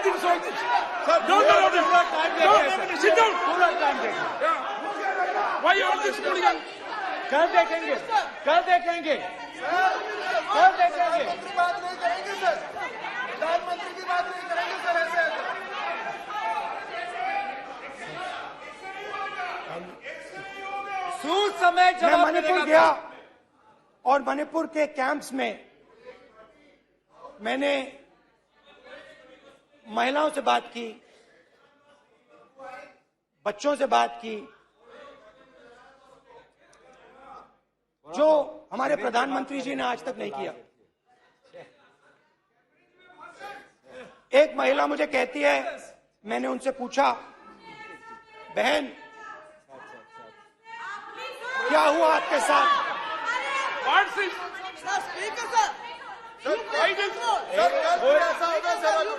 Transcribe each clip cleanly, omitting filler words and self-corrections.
think so. Don't allow this. Don't sit down. पूरा time देखें। Why you all this hooligan? कल देखेंगे, कल देखेंगे, कल देखेंगे। बात नहीं करेंगे सर, प्रधानमंत्री की बात नहीं करेंगे सर ऐसे। सूद समय मैं जवाब मणिपुर गया और मणिपुर के कैंप्स में मैंने महिलाओं से बात की, बच्चों से बात की, जो हमारे प्रधानमंत्री जी ने आज तक नहीं किया। एक महिला मुझे कहती है, मैंने उनसे पूछा, बहन क्या हुआ आपके साथ? What's this?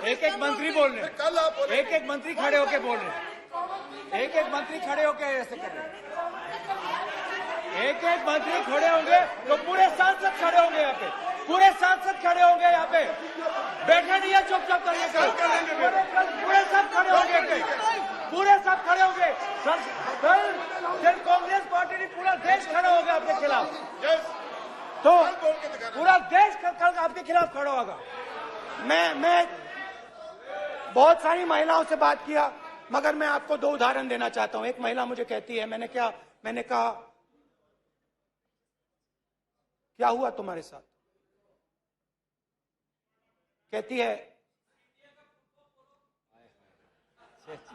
एक एक मंत्री बोल रहे हैं, कल आप बोले, एक एक मंत्री खड़े होके बोल रहे हैं, एक एक मंत्री खड़े होके ऐसे कर रहे हैं, एक एक मंत्री खड़े होंगे तो पूरे सांसद खड़े होंगे यहाँ पे, पूरे सांसद खड़े होंगे यहाँ पे, बैठे नहीं है चुपचाप करिए, पूरे सब खड़े होंगे, पूरे सब खड़े होंगे। कल कांग्रेस पार्टी ने पूरा देश खड़ा होगा आपके खिलाफ, तो पूरा देश कल आपके खिलाफ खड़ा होगा। मैं बहुत सारी महिलाओं से बात किया, मगर मैं आपको दो उदाहरण देना चाहता हूं। एक महिला मुझे कहती है, मैंने कहा क्या हुआ तुम्हारे साथ? कहती है,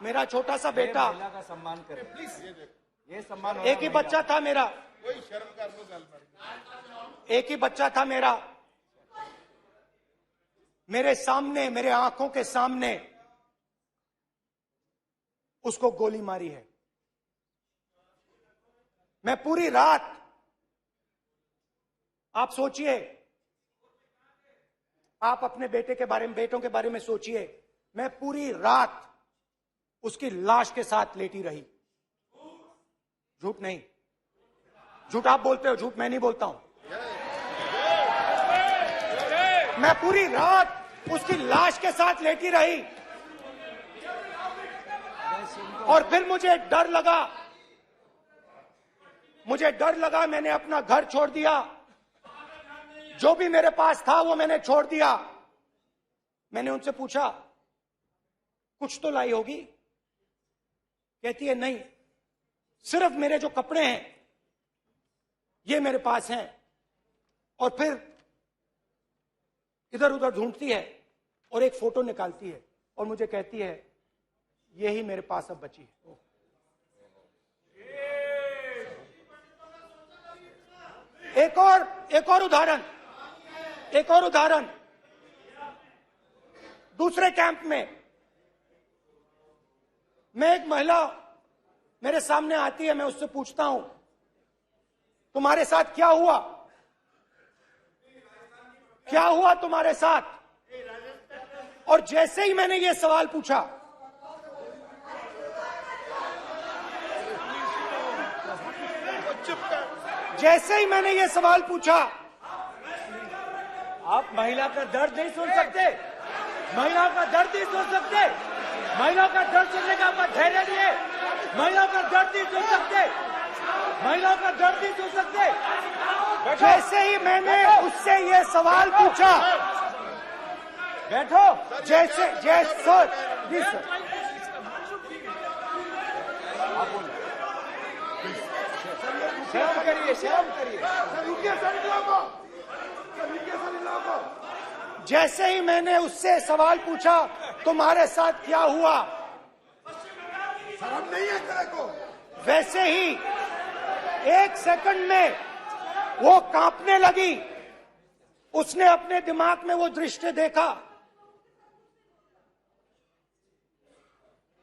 मेरा छोटा सा बेटा, महिला का सम्मान करें प्लीज, ये सम्मान। एक ही बच्चा था मेरा, कोई शर्म कर लो गल पर। एक ही बच्चा था मेरा, मेरे सामने, मेरे आंखों के सामने उसको गोली मारी है। मैं पूरी रात, आप सोचिए, आप अपने बेटे के बारे में, बेटों के बारे में सोचिए, मैं पूरी रात उसकी लाश के साथ लेटी रही। झूठ नहीं, झूठ आप बोलते हो, झूठ मैं नहीं बोलता हूं। मैं पूरी रात उसकी लाश के साथ लेटी रही और फिर मुझे डर लगा, मैंने अपना घर छोड़ दिया, जो भी मेरे पास था वो मैंने छोड़ दिया। मैंने उनसे पूछा, कुछ तो लाई होगी? कहती है, नहीं, सिर्फ मेरे जो कपड़े हैं ये मेरे पास हैं। और फिर इधर उधर ढूंढती है और एक फोटो निकालती है और मुझे कहती है, यही मेरे पास अब बची है। एक और उदाहरण, दूसरे कैंप में मैं, एक महिला मेरे सामने आती है, मैं उससे पूछता हूं, तुम्हारे साथ क्या हुआ? क्या हुआ तुम्हारे साथ? और जैसे ही मैंने ये सवाल पूछा, आप महिला का दर्द नहीं सुन सकते, महिला का दर्द नहीं सुन सकते, महिला का दर्द सुनने का आपका धैर्य नहीं है, महिला का दर्द नहीं सुन सकते, महिला का दर्द नहीं सुन सकते। जैसे ही मैंने उससे ये सवाल पूछा, बैठो, जैसे सर, जी सर, शर्म करिए। जैसे ही मैंने उससे सवाल पूछा, तुम्हारे साथ क्या हुआ, शर्म नहीं है तेरे को? वैसे ही एक सेकंड में वो कांपने लगी। उसने अपने दिमाग में वो दृश्य देखा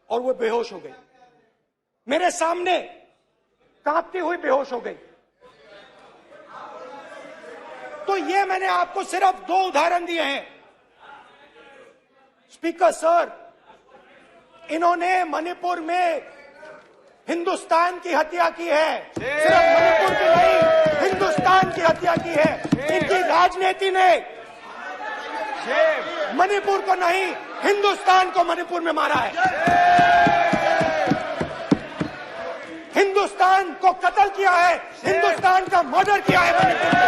और वो बेहोश हो गई। मेरे सामने कांपती हुई बेहोश हो गई। तो ये मैंने आपको सिर्फ दो उदाहरण दिए हैं। स्पीकर सर, इन्होंने मणिपुर में हिंदुस्तान की हत्या की है, सिर्फ मणिपुर की नहीं, हिंदुस्तान की हत्या की है। इनकी राजनीति ने मणिपुर को नहीं, हिंदुस्तान को मणिपुर में मारा है, हिंदुस्तान को कत्ल किया है, हिंदुस्तान का मर्डर किया है मणिपुर में।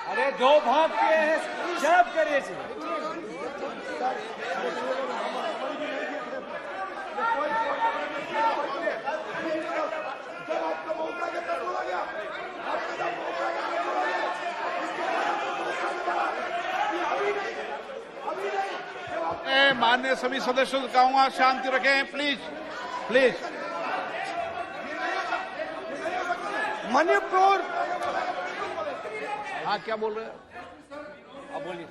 अरे दो भाग के हैं, जब करिए माननीय सभी सदस्यों से कहूंगा शांति रखें, प्लीज प्लीज। मणिपुर, हाँ क्या बोल रहे हैं अब बोलिए।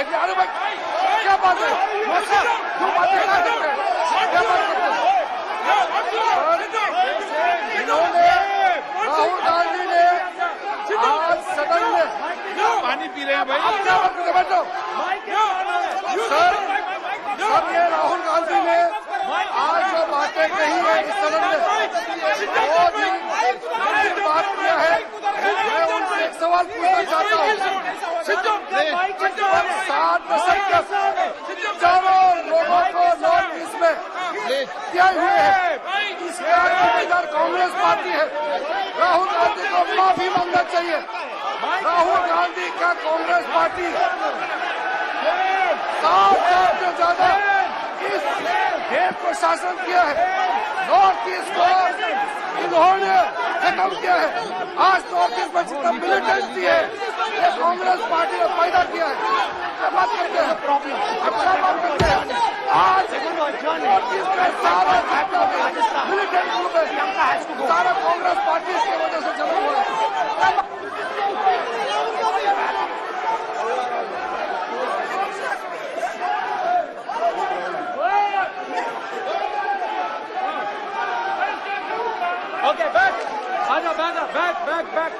एक अरे भाई क्या बात है, इन्होंने राहुल गांधी ने आज सदन में पानी पी रहे हैं भाई। क्या बात करते बैठो सर, सब ये राहुल गांधी ने आज जो बातें कही है इस सदन में बहुत ही गंभीर बात किया है। मैं उनसे एक सवाल पूछना चाहता हूँ, 7 दशक तक हजारों लोगों को नॉर्थ ईस्ट में किया हुए है, इसका जिम्मेदार कांग्रेस पार्टी है। राहुल गांधी को माफी मांगना चाहिए। राहुल गांधी का कांग्रेस पार्टी 7 साल से ज्यादा इस देश को शासन किया है, नॉर्थ ईस्ट को इन्होंने खत्म किया है। आज नॉर्थ ईस्ट में जितना मिलिटेंसी है ये कांग्रेस पार्टी ने पैदा किया है। क्या बात करते हैं, क्या बात करते हैं। आज नॉर्थ ईस्ट में सारा मिलिटेंट ग्रुप है, सारा कांग्रेस पार्टी की वजह से चला हुआ है। ओके बैक, आजा back back back back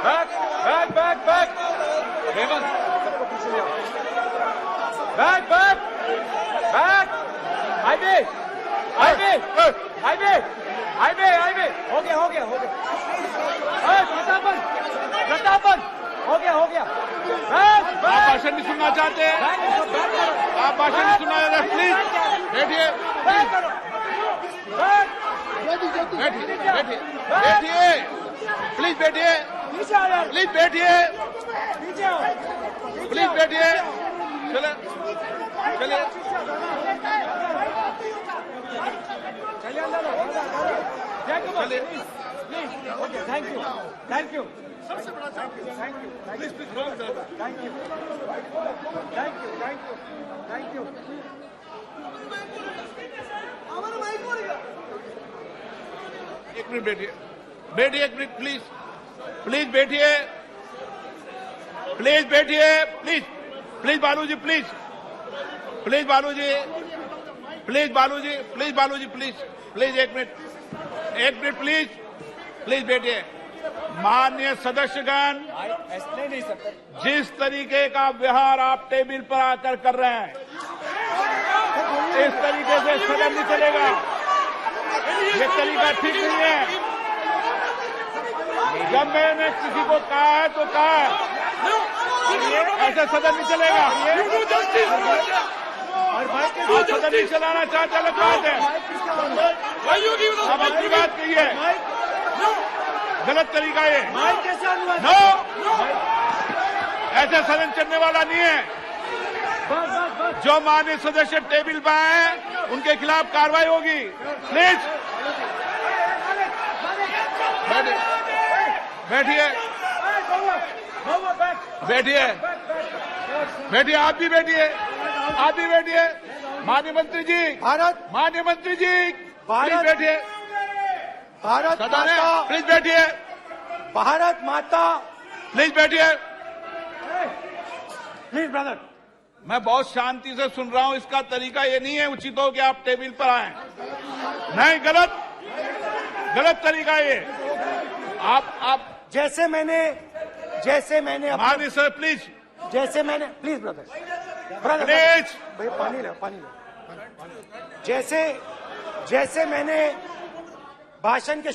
back back back back Hemant सबको पीछे ले आओ। Back back back highway highway highway highway highway हो गया हो गया हो गया। प्रतापन प्रतापन हो गया बैक आप बैक भाषण नहीं सुनना चाहते हैं, बैक आप भाषण नहीं सुनना चाहते, प्लीज बैठिए बैक करो बैक बैठिए बैठिए बैठिए प्लीज बैठिए पीछे आ जाओ प्लीज बैठिए पीछे आओ प्लीज बैठिए। चले चलिए चलिए अंदर जयकुमार चलिए। Please okay thank you thank you सबसे बड़ा thank you thank you please please thank you thank you thank you thank you. एक मिनट बैठिए बैठिए एक मिनट प्लीज प्लीज बैठिए प्लीज बैठिए please please Baluji please please Baluji please Baluji please Baluji please please एक minute please please बैठिए। माननीय सदस्यगण, ऐसे नहीं सकते जिस तरीके का व्यवहार आप टेबल पर आकर कर रहे हैं इस तरीके से सदन नहीं चलेगा, ये तरीका ठीक नहीं है। जब मैंने किसी को कहा है तो कहा है, ऐसे सदन नहीं चलेगा। आप सदन नहीं चलाना चाहते अलग बात है, अब अपनी बात कहिए, गलत तरीका ये। नो, ऐसे सदन चलने वाला नहीं है। जो माननीय सदस्य टेबल पर आए उनके खिलाफ कार्रवाई होगी। प्लीज बैठिए बैठिए बैठिए आप भी बैठिए आप भी बैठिए। माननीय मंत्री जी, भारत माननीय मंत्री जी प्लीज भारत बैठिए। भारत सदन है, माता, प्लीज बैठिए भारत माता, प्लीज बैठिए। Please brother. मैं बहुत शांति से सुन रहा हूं, इसका तरीका ये नहीं है उचित हो कि आप टेबल पर आए। नहीं, गलत गलत तरीका ये। आप जैसे मैंने माननीय sir please please brother, please भैया पानी लो, पानी लो। जैसे मैंने भाषण के